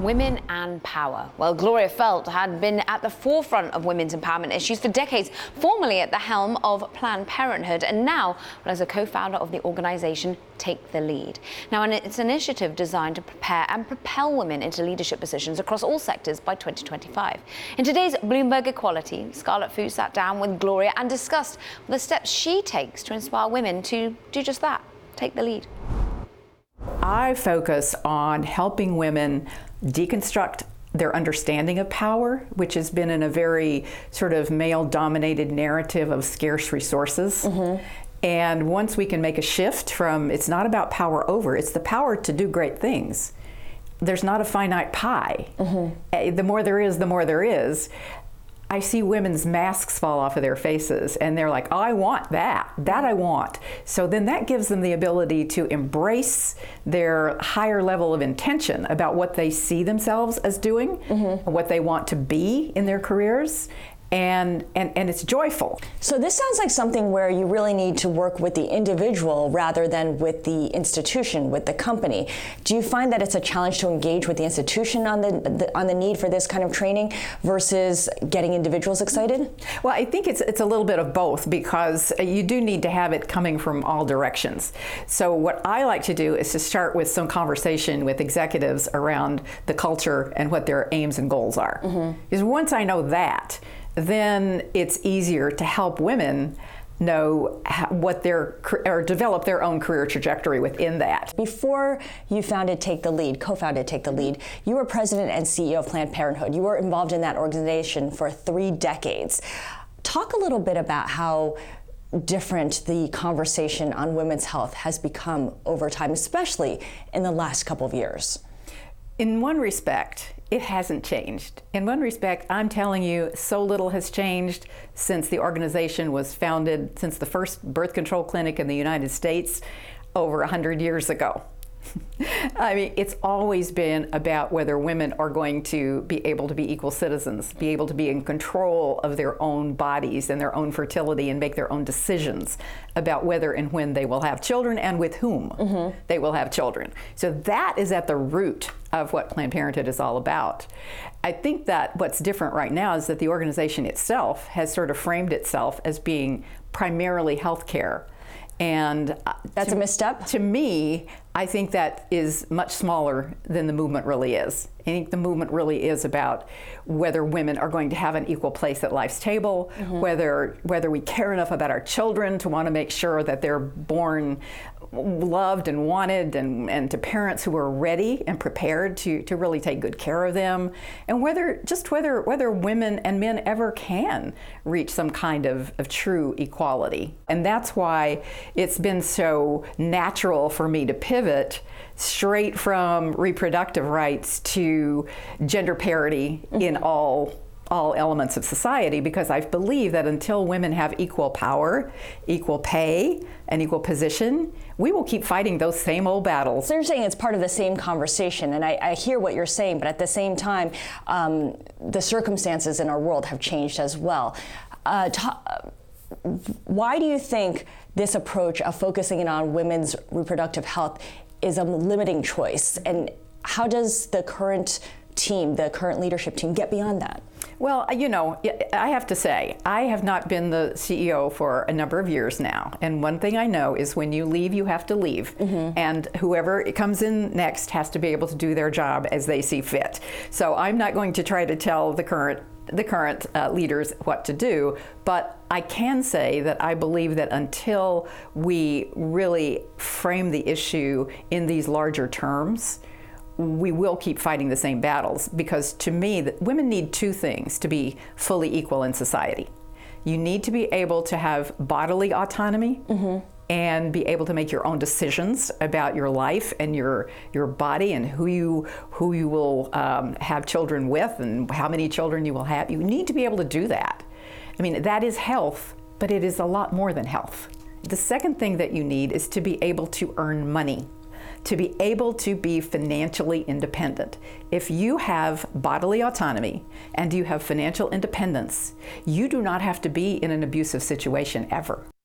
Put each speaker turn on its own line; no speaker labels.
Women and power. Well, Gloria Feldt had been at the forefront of women's empowerment issues for decades, formerly at the helm of Planned Parenthood, and now, as a co-founder of the organization, Take the Lead. Now, it's an initiative designed to prepare and propel women into leadership positions across all sectors by 2025. In today's Bloomberg Equality, Scarlet sat down with Gloria and discussed the steps she takes to inspire women to do just that, take the lead.
I focus on helping women deconstruct their understanding of power, which has been in a very sort of male-dominated narrative of scarce resources. And once we can make a shift from, it's not about power over, it's the power to do great things. There's not a finite pie. The more there is, the more there is. I see women's masks fall off of their faces and they're like, oh, I want that I want. So then that gives them the ability to embrace their higher level of intention about what they see themselves as doing, what they want to be in their careers. And it's joyful.
So this sounds like something where you really need to work with the individual rather than with the institution, with the company. Do you find that it's a challenge to engage with the institution on the need for this kind of training versus getting individuals excited?
Well, I think it's a little bit of both, because you do need to have it coming from all directions. So what I like to do is to start with some conversation with executives around the culture and what their aims and goals are. Because once I know that, then it's easier to help women know what or develop their own career trajectory within that.
Before you co-founded Take the Lead, you were president and CEO of Planned Parenthood. You were involved in that organization for 3 decades. Talk a little bit about how different the conversation on women's health has become over time, especially in the last couple of years.
In one respect, it hasn't changed. In one respect, I'm telling you, so little has changed since the organization was founded, since the first birth control clinic in the United States over 100 years ago. I mean, it's always been about whether women are going to be able to be equal citizens, be able to be in control of their own bodies and their own fertility and make their own decisions about whether and when they will have children and with whom they will have children. So that is at the root of what Planned Parenthood is all about. I think that what's different right now is that the organization itself has sort of framed itself as being primarily healthcare. And
that's a misstep?
To me, I think that is much smaller than the movement really is. I think the movement really is about whether women are going to have an equal place at life's table, whether we care enough about our children to want to make sure that they're born loved and wanted, and to parents who are ready and prepared to really take good care of them, and whether women and men ever can reach some kind of true equality. And that's why it's been so natural for me to pivot straight from reproductive rights to gender parity in all elements of society, because I believe that until women have equal power, equal pay, and equal position, we will keep fighting those same old battles.
So you're saying it's part of the same conversation, and I hear what you're saying, but at the same time, the circumstances in our world have changed as well. Why do you think this approach of focusing in on women's reproductive health is a limiting choice, and how does the current team, the current leadership team, get beyond that?
Well, you know, I have to say, I have not been the CEO for a number of years now. And one thing I know is when you leave, you have to leave. And whoever comes in next has to be able to do their job as they see fit. So I'm not going to try to tell the current leaders what to do, but I can say that I believe that until we really frame the issue in these larger terms, we will keep fighting the same battles, because to me, women need 2 things to be fully equal in society. You need to be able to have bodily autonomy and be able to make your own decisions about your life and your body and who you will have children with and how many children you will have. You need to be able to do that. I mean, that is health, but it is a lot more than health. The second thing that you need is to be able to earn money, to be able to be financially independent. If you have bodily autonomy and you have financial independence, you do not have to be in an abusive situation ever.